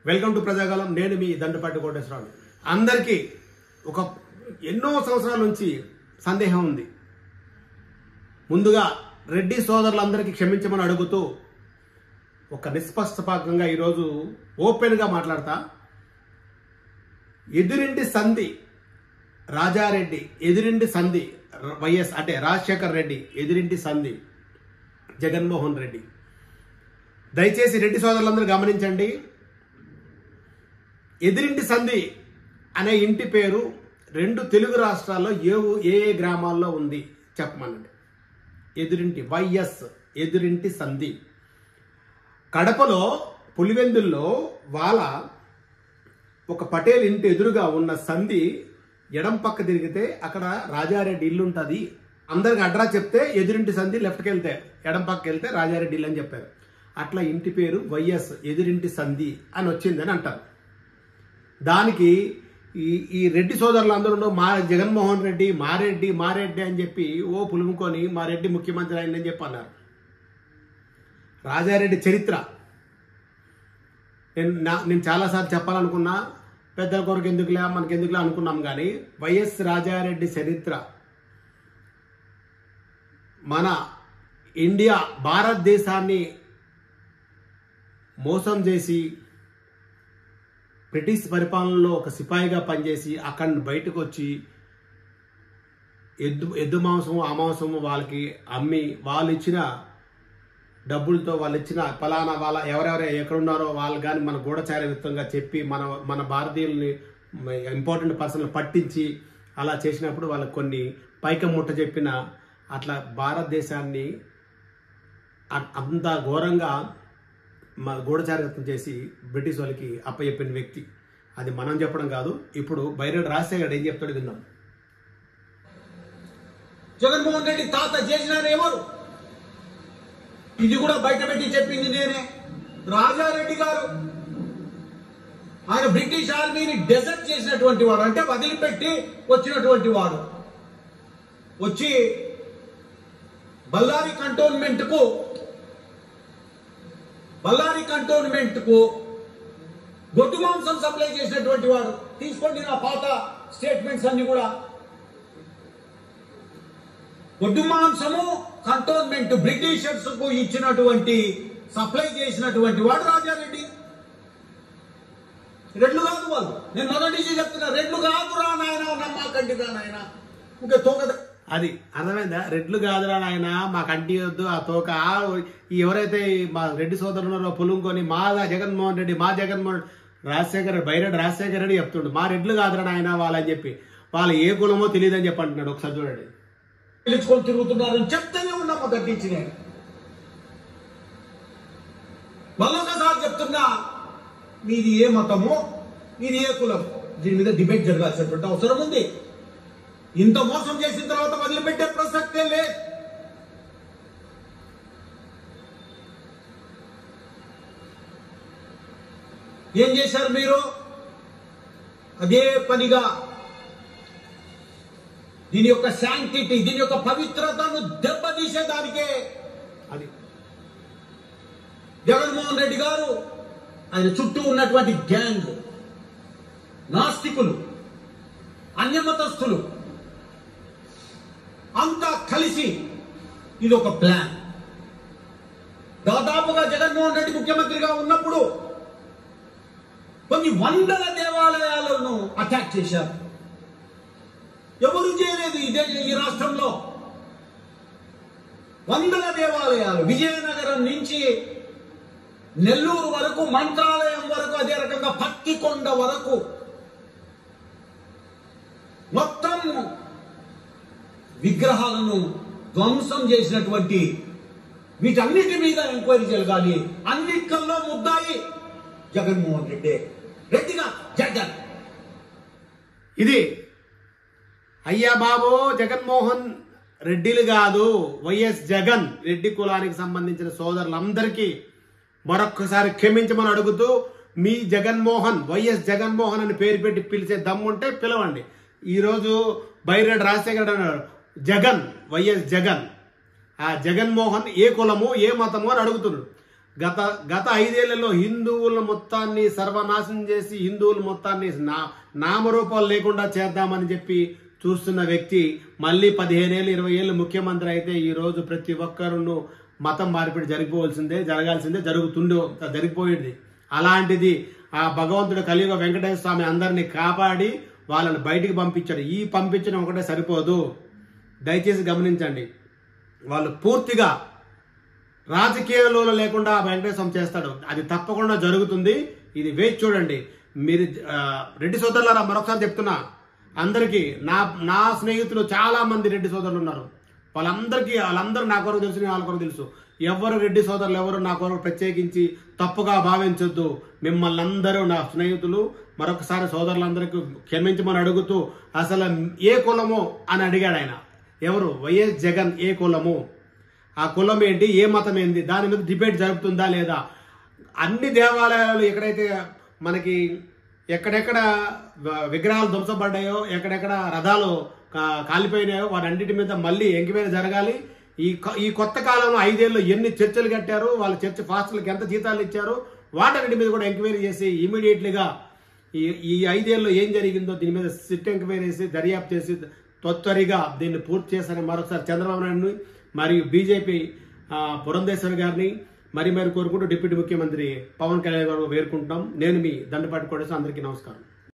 Welcome to ప్రజాగాలం. నేను మీ దండుపాటి కోటేశ్వరరావు. అందరికీ ఒక ఎన్నో సంవత్సరాల నుంచి సందేహం ఉంది. ముందుగా రెడ్డి సోదరులందరికీ క్షమించమని అడుగుతూ ఒక నిష్పక్షపాతంగా ఈరోజు ఓపెన్గా మాట్లాడతా. ఎదురింటి సంధి రాజారెడ్డి, ఎదురింటి సంధి వైఎస్ అంటే రాజశేఖర్ రెడ్డి, ఎదురింటి సంధి జగన్మోహన్ రెడ్డి. దయచేసి రెడ్డి సోదరులందరూ గమనించండి. ఎదిరింటి సంధి అనే ఇంటి పేరు రెండు తెలుగు రాష్ట్రాల్లో ఏ గ్రామాల్లో ఉంది చెప్పమనండి. ఎదురింటి వైఎస్ ఎదురింటి సంధి కడపలో పులివెందుల్లో వాళ్ళ ఒక పటేల్ ఇంటి ఎదురుగా ఉన్న సంధి ఎడం పక్క తిరిగితే అక్కడ రాజారెడ్డి ఇల్లు ఉంటుంది. అందరికి అడ్రా చెప్తే ఎదురింటి సంధి లెఫ్ట్కి వెళ్తే ఎడం పక్కకి వెళ్తే రాజారెడ్డి ఇల్లు అని చెప్పారు. అట్లా ఇంటి పేరు వైఎస్ ఎదురింటి సంధి అని వచ్చిందని అంటారు. దానికి ఈ రెడ్డి సోదరులు అందరూ మా జగన్మోహన్ రెడ్డి మారెడ్డి అని చెప్పి పులుముకొని మా రెడ్డి ముఖ్యమంత్రి అయిందని చెప్పి అన్నారు. రాజారెడ్డి చరిత్ర నేను చాలాసార్లు చెప్పాలనుకున్నా, పెద్దల కొరకు ఎందుకులే మనకెందుకులే అనుకున్నాం. కానీ వైఎస్ రాజారెడ్డి చరిత్ర మన ఇండియా భారతదేశాన్ని మోసం చేసి బ్రిటిష్ పరిపాలనలో ఒక సిపాయిగా పనిచేసి అక్కడి బయటకు వచ్చి ఎద్దు మాంసము ఆ మాంసము వాళ్ళకి అమ్మి వాళ్ళు ఇచ్చిన డబ్బులతో వాళ్ళు ఇచ్చిన ఫలానా వాళ్ళ ఎవరెవరు ఎక్కడున్నారో వాళ్ళు కానీ మన గూఢచారిత్వంగా చెప్పి మన భారతీయుల్ని ఇంపార్టెంట్ పర్సన్లు పట్టించి అలా చేసినప్పుడు వాళ్ళకి కొన్ని పైకం ముట్ట చెప్పిన అట్లా భారతదేశాన్ని అంత ఘోరంగా గూఢచారిత్వం చేసి బ్రిటిష్ వాళ్ళకి అప్పచెప్పిన వ్యక్తి. అది మనం చెప్పడం కాదు. ఇప్పుడు బైరెడ్డి రాజశేఖర్ ఏం చెప్తాడు విందాం. జగన్మోహన్ రెడ్డి తాత చేసినారేమో ఇది కూడా బయట పెట్టి చెప్పింది నేనే. రాజారెడ్డి గారు ఆయన బ్రిటిష్ ఆర్మీని డెజర్ట్ చేసినటువంటి వాడు, అంటే వదిలిపెట్టి వచ్చినటువంటి వాడు. వచ్చి బళ్ళారి కంటోన్మెంట్ కు గొడ్డు మాంసం సప్లై చేసినటువంటి వాడు. తీసుకోండి నా పాత స్టేట్మెంట్స్ అన్ని కూడా. గొడ్డు మాంసము కంటోన్మెంట్ బ్రిటిషర్స్ కు ఇచ్చినటువంటి సప్లై చేసినటువంటి వాడు రాజారెడ్డి. రెడ్లు కాదు వాళ్ళు. నేను మొదటి నుంచి చెప్తున్నా, రెడ్లు కాదు రా నాయన, నమ్మకండి రా నాయన. ఇంకా తోక అది అర్థమైందా? రెడ్లు కాదురా ఆయన మా కంటి వద్దు ఆ తోక. ఎవరైతే మా రెడ్డి సోదరులు పులుంకొని మా జగన్మోహన్ రెడ్డి బైరెడ్డి రాజశేఖర రెడ్డి చెప్తుండు మా రెడ్లు కాదురా ఆయన వాళ్ళని చెప్పి. వాళ్ళు ఏ కులమో తెలియదని చెప్పి అంటున్నాడు. ఒకసారి చూడండి. పిలుచుకొని తిరుగుతున్నారని చెప్తూనే ఉన్నా మొదటి నుంచి నేను. మళ్ళొకసారి చెప్తున్నా, మీది ఏ మతమో మీది ఏ కులమో దీని మీద డిబేట్ జరగాల్సినటువంటి అవసరం ఉంది. ఇంత మోసం చేసిన తర్వాత వదిలిపెట్టే ప్రసక్తే లేదు. ఏం చేశారు మీరు? అదే పనిగా దీని యొక్క శాంక్టిటీ, దీని యొక్క పవిత్రతను దెబ్బతీసేదానికే అది జగన్మోహన్ రెడ్డి గారు ఆయన చుట్టూ ఉన్నటువంటి గ్యాంగ్, నాస్తికులు, అన్యమతస్థులు అంతా కలిసి ఇది ఒక ప్లాన్. దాదాపుగా జగన్మోహన్ రెడ్డి ముఖ్యమంత్రిగా ఉన్నప్పుడు కొన్ని వందల దేవాలయాలను అటాక్ చేశారు. ఎవరు చేయలేదు ఈ రాష్ట్రంలో. వందల దేవాలయాలు విజయనగరం నుంచి నెల్లూరు వరకు, మంత్రాలయం వరకు, అదే రకంగా పత్తికొండ వరకు మొత్తం విగ్రహాలను ధ్వంసం చేసినటువంటి వీటన్నిటి మీద ఎంక్వైరీ జరగాలి. అన్నిట్లలో ముద్దాయి జగన్మోహన్ రెడ్డిగా జగన్. ఇది అయ్యా బాబు జగన్మోహన్ రెడ్డిలు కాదు, వైఎస్ జగన్. రెడ్డి కులానికి సంబంధించిన సోదరులందరికీ మరొక్కసారి క్షమించమని అడుగుతూ, మీ జగన్మోహన్ వైఎస్ జగన్మోహన్ అని పేరు పెట్టి పిలిచే దమ్ముంటే పిలవండి. ఈరోజు బైరెడ్డి రాజశేఖర్ అన్నాడు జగన్, వైఎస్ జగన్. ఆ జగన్మోహన్ ఏ కులము ఏ మతము అని అడుగుతున్నాడు. గత 5 ఏళ్లలో హిందువుల మొత్తాన్ని సర్వనాశనం చేసి హిందువుల మొత్తాన్ని నామరూపాలు లేకుండా చేద్దామని చెప్పి చూస్తున్న వ్యక్తి మళ్ళీ 15 ఏళ్ళు 20 ఏళ్ళు ముఖ్యమంత్రి అయితే ఈ రోజు ప్రతి ఒక్కరును మతం మార్పిడి జరగాల్సిందే జరిగిపోయేది. అలాంటిది ఆ భగవంతుడు కలియుగ వెంకటేశ్వర స్వామి అందరినీ కాపాడి వాళ్ళని బయటికి పంపించాడు. ఈ పంపించడం ఒకటే సరిపోదు, దయచేసి గమనించండి. వాళ్ళు పూర్తిగా రాజకీయాల్లో లేకుండా వెంకటేశ్వర స్వామి చేస్తాడు. అది తప్పకుండా జరుగుతుంది. ఇది వేచి చూడండి. మీరు రెడ్డి సోదరులారా, మరొకసారి చెప్తున్నా అందరికీ, నా స్నేహితులు చాలా మంది రెడ్డి సోదరులు ఉన్నారు. వాళ్ళందరూ నా కొరకు తెలుసు, వాళ్ళ కొరకు తెలుసు. ఎవరు రెడ్డి సోదరులు ఎవరు నా కొరకు ప్రత్యేకించి తప్పుగా భావించొద్దు. మిమ్మల్ని అందరూ నా స్నేహితులు, మరొకసారి సోదరులందరికీ క్షమించమని అడుగుతూ, అసలు ఏ కులము అని అడిగాడు ఆయన. ఎవరు? వైఎస్ జగన్. ఏ కులము, ఆ కులం ఏంటి, ఏ మతం ఏంటి, దాని మీద డిబేట్ జరుగుతుందా లేదా? అన్ని దేవాలయాలు ఎక్కడైతే మనకి ఎక్కడెక్కడ విగ్రహాలు ధ్వంసపడ్డాయో, ఎక్కడెక్కడ రథాలు కాలిపోయినాయో వాటన్నిటి మీద మళ్ళీ ఎంక్వైరీ జరగాలి. ఈ కొత్త కాలంలో 5 ఏళ్ళు ఎన్ని చర్చలు కట్టారు, వాళ్ళ చర్చ ఫాస్టులకు ఎంత జీతాలు ఇచ్చారు, వాటన్నిటి మీద కూడా ఎంక్వైరీ చేసి ఇమీడియట్లీగా ఈ 5 ఏళ్ళు ఏం జరిగిందో దీని మీద సిట్ ఎంక్వైరీ చేసి దర్యాప్తు చేసి త్వరిగా దీన్ని పూర్తి చేశారని మరొకసారి చంద్రబాబు నాయుడు మరియు బీజేపీ పురంధేశ్వరి గారిని మరి కోరుకుంటూ డిప్యూటీ ముఖ్యమంత్రి పవన్ కళ్యాణ్ గారు వేరుకుంటున్నాం. నేను మీ దండపాటి కోటేశ్వర. అందరికీ నమస్కారం.